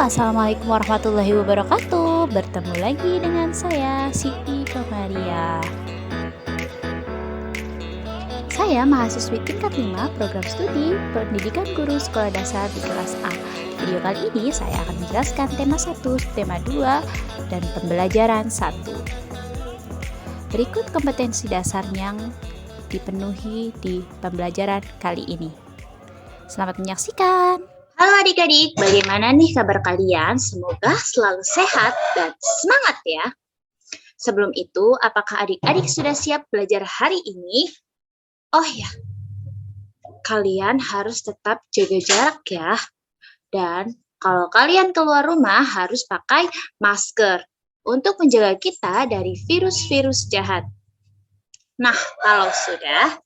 Assalamualaikum warahmatullahi wabarakatuh. Bertemu lagi dengan saya, Siti Komaria. Saya mahasiswi tingkat 5 program studi Pendidikan Guru Sekolah Dasar di kelas A. Video kali ini saya akan menjelaskan tema 1, tema 2, dan pembelajaran 1. Berikut kompetensi dasar yang dipenuhi di pembelajaran kali ini. Selamat menyaksikan. Halo adik-adik, bagaimana nih kabar kalian? Semoga selalu sehat dan semangat ya. Sebelum itu, apakah adik-adik sudah siap belajar hari ini? Oh ya, kalian harus tetap jaga jarak ya. Dan kalau kalian keluar rumah harus pakai masker untuk menjaga kita dari virus-virus jahat. Nah, kalau sudah,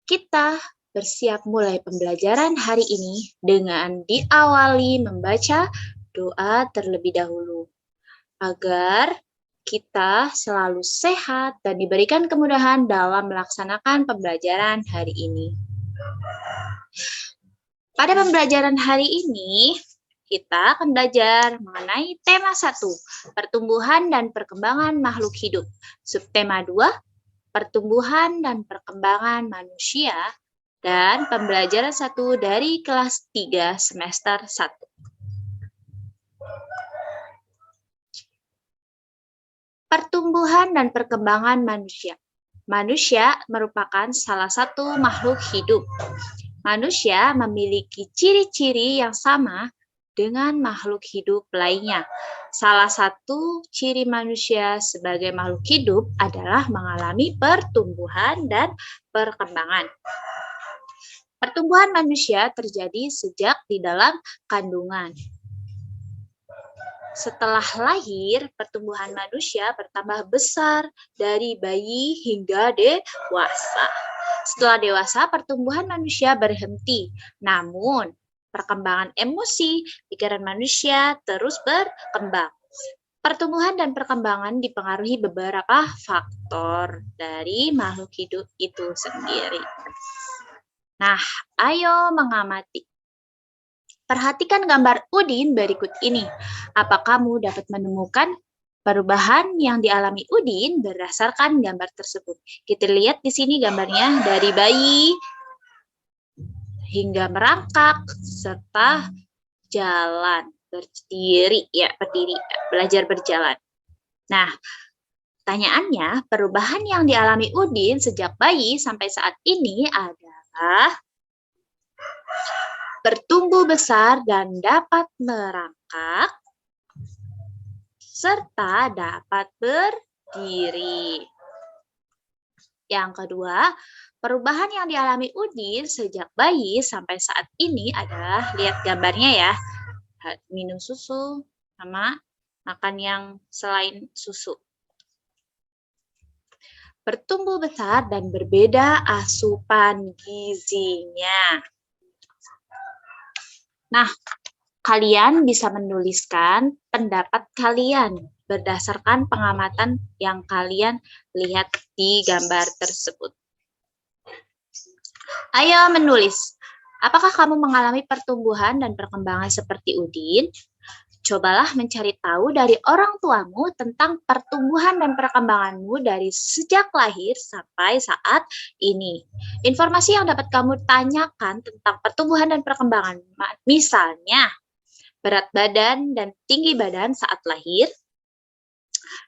kita bersiap mulai pembelajaran hari ini dengan diawali membaca doa terlebih dahulu, agar kita selalu sehat dan diberikan kemudahan dalam melaksanakan pembelajaran hari ini. Pada pembelajaran hari ini, kita akan belajar mengenai tema 1, pertumbuhan dan perkembangan makhluk hidup. Subtema 2, pertumbuhan dan perkembangan manusia. Dan pembelajaran 1 dari kelas 3 semester 1. Pertumbuhan dan perkembangan manusia. Manusia merupakan salah satu makhluk hidup. Manusia memiliki ciri-ciri yang sama dengan makhluk hidup lainnya. Salah satu ciri manusia sebagai makhluk hidup adalah mengalami pertumbuhan dan perkembangan. Pertumbuhan manusia terjadi sejak di dalam kandungan. Setelah lahir, pertumbuhan manusia bertambah besar dari bayi hingga dewasa. Setelah dewasa, pertumbuhan manusia berhenti. Namun, perkembangan emosi, pikiran manusia terus berkembang. Pertumbuhan dan perkembangan dipengaruhi beberapa faktor dari makhluk hidup itu sendiri. Nah, ayo mengamati. Perhatikan gambar Udin berikut ini. Apa kamu dapat menemukan perubahan yang dialami Udin berdasarkan gambar tersebut? Kita lihat di sini gambarnya dari bayi hingga merangkak serta jalan, berdiri, belajar berjalan. Nah, pertanyaannya, perubahan yang dialami Udin sejak bayi sampai saat ini adalah bertumbuh besar dan dapat merangkak, serta dapat berdiri. Yang kedua, perubahan yang dialami Udin sejak bayi sampai saat ini adalah, lihat gambarnya ya, minum susu sama makan yang selain susu. Bertumbuh besar dan berbeda asupan gizinya. Nah, kalian bisa menuliskan pendapat kalian berdasarkan pengamatan yang kalian lihat di gambar tersebut. Ayo menulis. Apakah kamu mengalami pertumbuhan dan perkembangan seperti Udin? Cobalah mencari tahu dari orang tuamu tentang pertumbuhan dan perkembanganmu dari sejak lahir sampai saat ini. Informasi yang dapat kamu tanyakan tentang pertumbuhan dan perkembangan, misalnya berat badan dan tinggi badan saat lahir.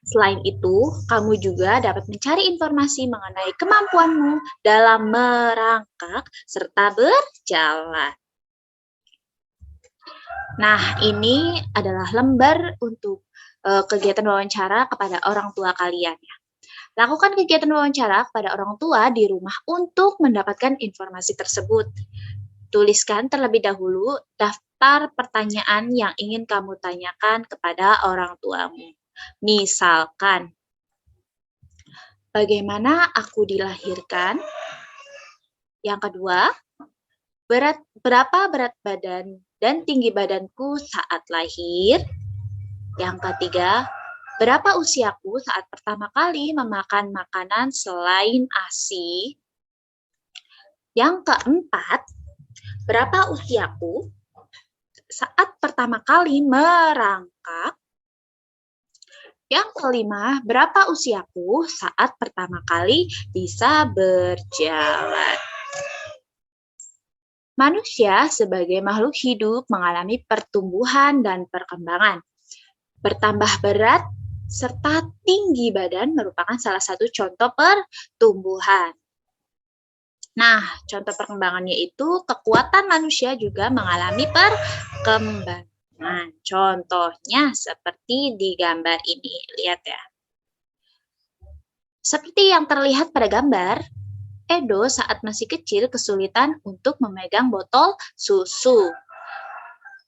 Selain itu, kamu juga dapat mencari informasi mengenai kemampuanmu dalam merangkak serta berjalan. Nah, ini adalah lembar untuk kegiatan wawancara kepada orang tua kalian. Lakukan kegiatan wawancara kepada orang tua di rumah untuk mendapatkan informasi tersebut. Tuliskan terlebih dahulu daftar pertanyaan yang ingin kamu tanyakan kepada orang tuamu. Misalkan, bagaimana aku dilahirkan? Yang kedua, berapa berat badan dan tinggi badanku saat lahir? Yang ketiga, berapa usiaku saat pertama kali memakan makanan selain ASI? Yang keempat, berapa usiaku saat pertama kali merangkak. Yang kelima, berapa usiaku saat pertama kali bisa berjalan? Manusia sebagai makhluk hidup mengalami pertumbuhan dan perkembangan. Bertambah berat serta tinggi badan merupakan salah satu contoh pertumbuhan. Nah, contoh perkembangannya itu kekuatan manusia juga mengalami perkembangan. Contohnya seperti di gambar ini. Lihat ya. Seperti yang terlihat pada gambar, Edo saat masih kecil kesulitan untuk memegang botol susu.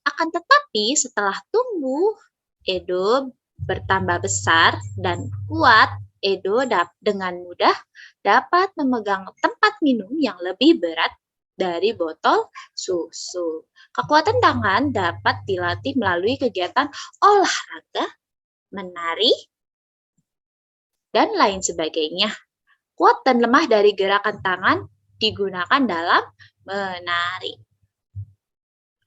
Akan tetapi setelah tumbuh, Edo bertambah besar dan kuat. Edo dengan mudah dapat memegang tempat minum yang lebih berat dari botol susu. Kekuatan tangan dapat dilatih melalui kegiatan olahraga, menari, dan lain sebagainya. Kuat dan lemah dari gerakan tangan digunakan dalam menari.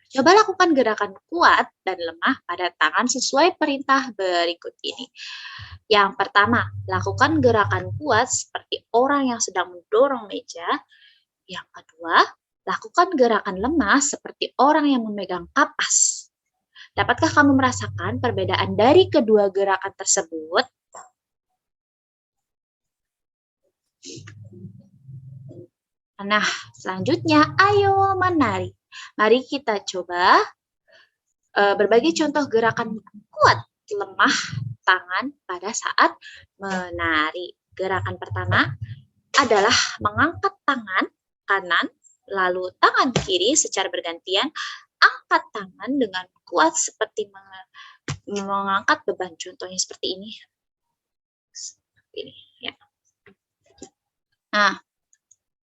Coba lakukan gerakan kuat dan lemah pada tangan sesuai perintah berikut ini. Yang pertama, lakukan gerakan kuat seperti orang yang sedang mendorong meja. Yang kedua, lakukan gerakan lemah seperti orang yang memegang kapas. Dapatkah kamu merasakan perbedaan dari kedua gerakan tersebut? Nah, selanjutnya ayo menari. Mari kita coba berbagai contoh gerakan kuat lemah tangan pada saat menari. Gerakan pertama adalah mengangkat tangan kanan, lalu tangan kiri secara bergantian. Angkat tangan dengan kuat seperti mengangkat beban. Contohnya seperti ini. Seperti ini ya. Nah,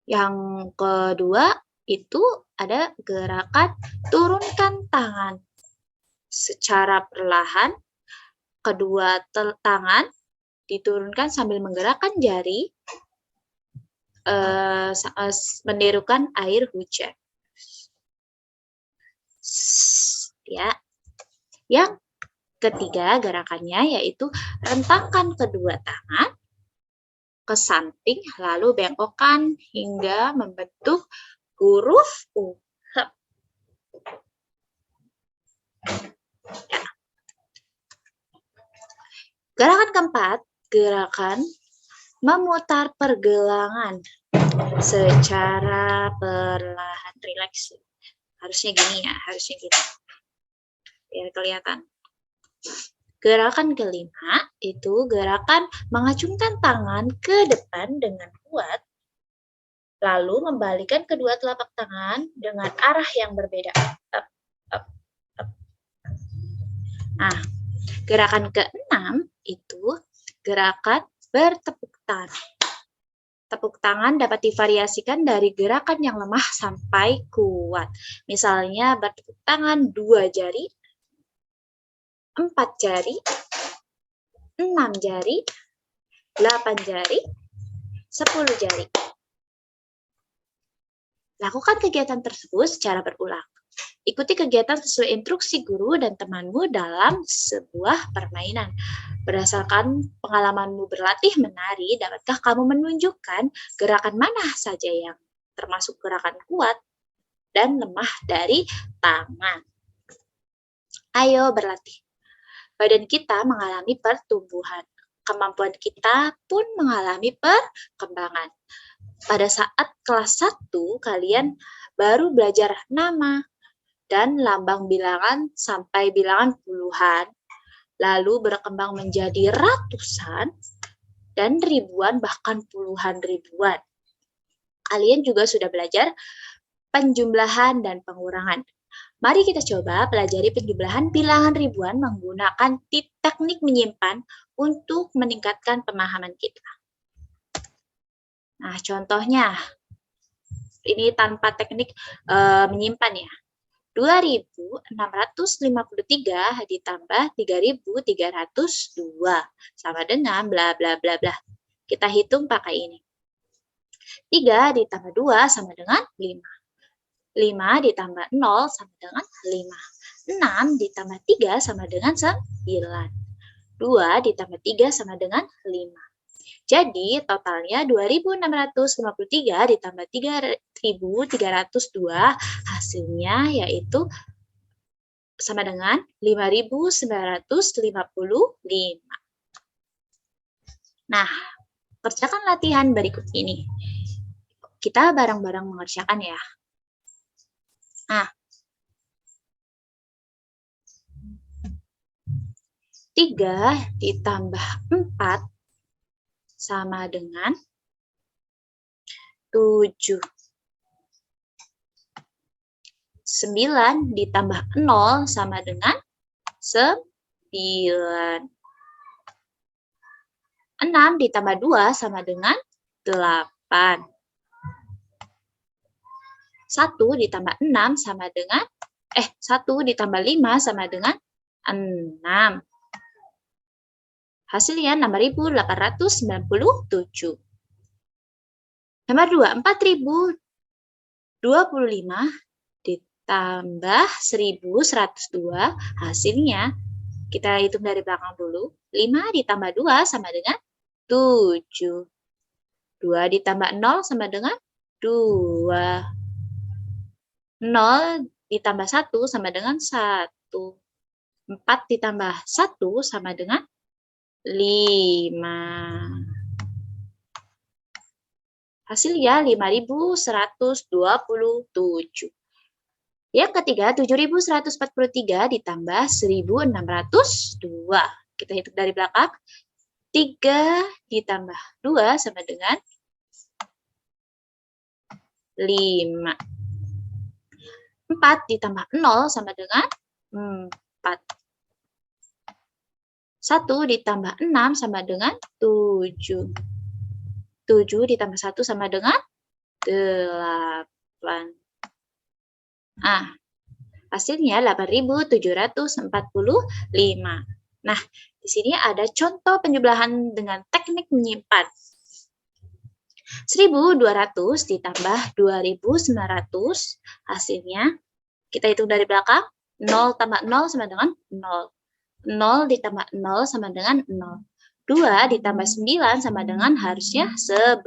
yang kedua itu ada gerakan turunkan tangan. Secara perlahan, kedua tangan diturunkan sambil menggerakkan jari, menirukan air hujan. Ya. Yang ketiga gerakannya yaitu rentangkan kedua tangan ke samping, lalu bengkokkan hingga membentuk huruf U. Ya. Gerakan keempat, gerakan memutar pergelangan secara perlahan, rileks. Harusnya gini ya, harusnya gini. Biar kelihatan. Gerakan kelima itu gerakan mengacungkan tangan ke depan dengan kuat, lalu membalikan kedua telapak tangan dengan arah yang berbeda. Up, up, up. Nah, gerakan keenam itu gerakan bertepuk tangan. Tepuk tangan dapat divariasikan dari gerakan yang lemah sampai kuat. Misalnya bertepuk tangan 2 jari, 4 jari, 6 jari, 8 jari, 10 jari. Lakukan kegiatan tersebut secara berulang. Ikuti kegiatan sesuai instruksi guru dan temanmu dalam sebuah permainan. Berdasarkan pengalamanmu berlatih menari, dapatkah kamu menunjukkan gerakan mana saja yang termasuk gerakan kuat dan lemah dari tangan? Ayo berlatih. Badan kita mengalami pertumbuhan. Kemampuan kita pun mengalami perkembangan. Pada saat kelas 1, kalian baru belajar nama dan lambang bilangan sampai bilangan puluhan, lalu berkembang menjadi ratusan dan ribuan, bahkan puluhan ribuan. Kalian juga sudah belajar penjumlahan dan pengurangan. Mari kita coba pelajari penjumlahan bilangan ribuan menggunakan teknik menyimpan untuk meningkatkan pemahaman kita. Nah, contohnya, ini tanpa teknik menyimpan ya. 2.653 ditambah 3.302 sama dengan bla bla bla bla. Kita hitung pakai ini. 3 ditambah 2 sama dengan 5. 5 ditambah 0 sama dengan 5. 6 ditambah 3 sama dengan 9. 2 ditambah 3 sama dengan 5. Jadi totalnya 2.653 ditambah 3.302 hasilnya yaitu sama dengan 5.955. Nah, kerjakan latihan berikut ini. Kita bareng-bareng mengerjakan ya. Nah, 3 ditambah 4 sama dengan 7. 9 ditambah 0 sama dengan 9. 6 ditambah 2 sama dengan 8. 1 ditambah 6 sama dengan 1 ditambah 5 sama dengan 6. Hasilnya 6.897. Nomor 2, 4.025 ditambah 1.102, hasilnya kita hitung dari belakang dulu. 5 ditambah 2 sama dengan 7. 2 ditambah 0 sama dengan 2. 0 ditambah 1 sama dengan 1. 4 ditambah 1 sama dengan 5. Hasilnya 5.127. Yang ketiga, 7.143 ditambah 1.602. Kita hitung dari belakang. 3 ditambah 2 sama dengan 5. 4 ditambah 0 sama dengan 4. 1 ditambah 6 sama dengan 7. 7 ditambah 1 sama dengan 8. Hasilnya 8.745. Nah, di sini ada contoh penjumlahan dengan teknik menyimpan. 1.200 ditambah 2.900, hasilnya kita hitung dari belakang. 0 tambah 0 sama dengan 0. 0 ditambah 0 sama dengan 0. 2 ditambah 9 sama dengan harusnya 11.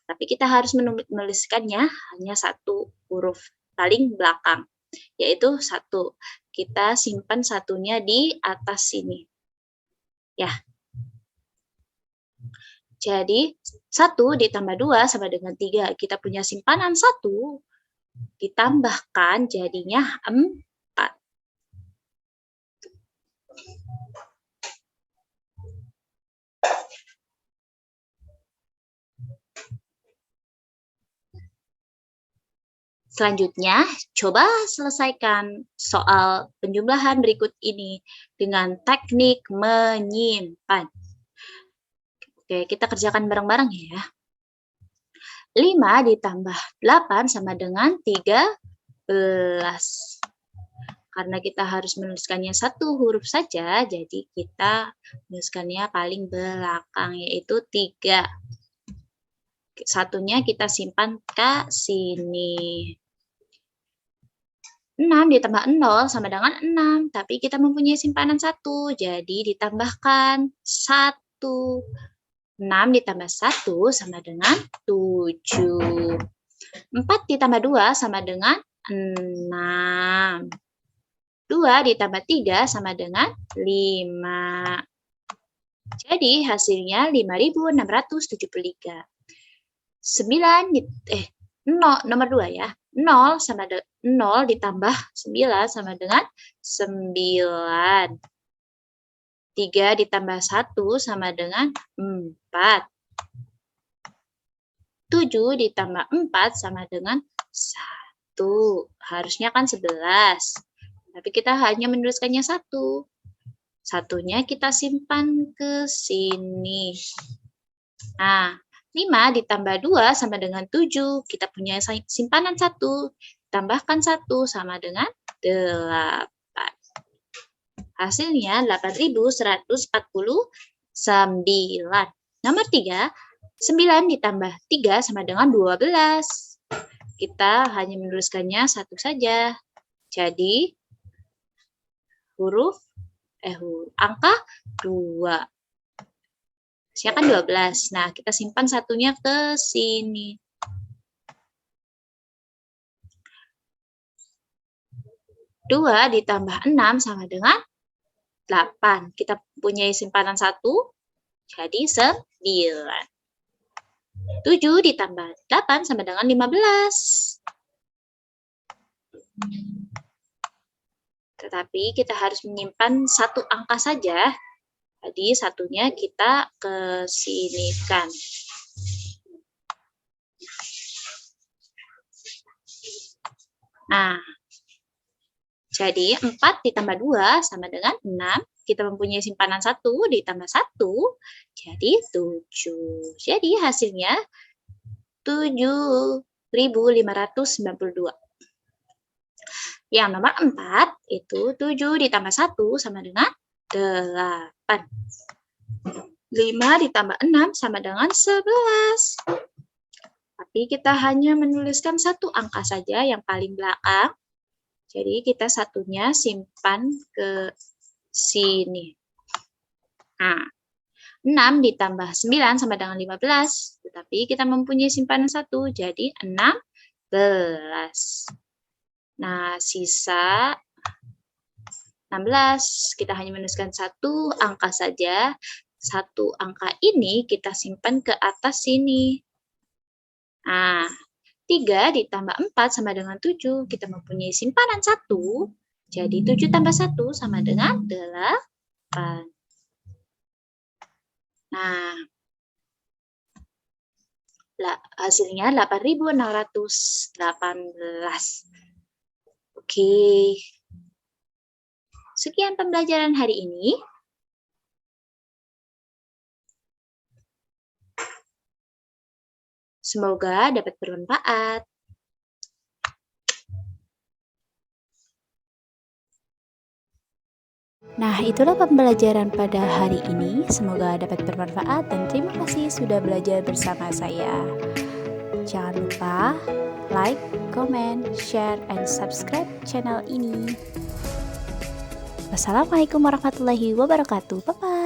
Tapi kita harus menuliskannya hanya satu huruf paling belakang, yaitu 1. Kita simpan satunya di atas sini. Ya. Jadi 1 ditambah 2 sama dengan 3. Kita punya simpanan 1 ditambahkan jadinya 4. Selanjutnya, coba selesaikan soal penjumlahan berikut ini dengan teknik menyimpan. Oke, kita kerjakan bareng-bareng ya. 5 ditambah 8 sama dengan 13. Karena kita harus menuliskannya satu huruf saja, jadi kita menuliskannya paling belakang, yaitu 3. Satunya kita simpan ke sini. 6 ditambah 0 sama dengan 6, tapi kita mempunyai simpanan 1, jadi ditambahkan 1. 6 ditambah 1 sama dengan 7. 4 ditambah 2 sama dengan 6. 2 ditambah 3 sama dengan 5. Jadi hasilnya 5.673. 0, nomor 2 ya. 0 ditambah 9 sama dengan 9. 3 ditambah 1 sama dengan 4. 7 ditambah 4 sama dengan 1. Harusnya kan 11. Tapi kita hanya menuliskannya 1. Satunya kita simpan ke sini. Nah, 5 ditambah 2 sama dengan 7. Kita punya simpanan 1. Tambahkan 1 sama dengan 8. Hasilnya 8.149. Nomor 3, 9 ditambah 3 sama dengan 12. Kita hanya menuliskannya 1 saja. Jadi angka 2. Hasilnya kan 12. Nah, kita simpan satunya ke sini. 2 ditambah 6 sama dengan 8. Kita punya simpanan 1, jadi 9. 7 ditambah 8 sama dengan 15. Tetapi kita harus menyimpan satu angka saja. Jadi satunya kita kesinikan. Nah, jadi 4 ditambah 2 sama dengan 6. Kita mempunyai simpanan 1 ditambah 1, jadi 7. Jadi hasilnya 7.592. Yang nomor 4 itu 7 ditambah 1 sama dengan 8. 5 ditambah 6 sama dengan 11. Tapi kita hanya menuliskan satu angka saja yang paling belakang. Jadi kita satunya simpan ke sini. Nah, 6 ditambah 9 sama dengan 15. Tetapi kita mempunyai simpanan 1, jadi 16. Nah, sisa 16. Kita hanya menuliskan satu angka saja. Satu angka ini kita simpan ke atas sini. Nah, 3 ditambah 4 sama dengan 7. Kita mempunyai simpanan 1. Jadi 7 tambah 1 sama dengan 8. Nah, hasilnya 8.618. Oke. Sekian pembelajaran hari ini. Semoga dapat bermanfaat. Nah, itulah pembelajaran pada hari ini. Semoga dapat bermanfaat dan terima kasih sudah belajar bersama saya. Jangan lupa like, comment, share, and subscribe channel ini. Wassalamualaikum warahmatullahi wabarakatuh. Bye-bye.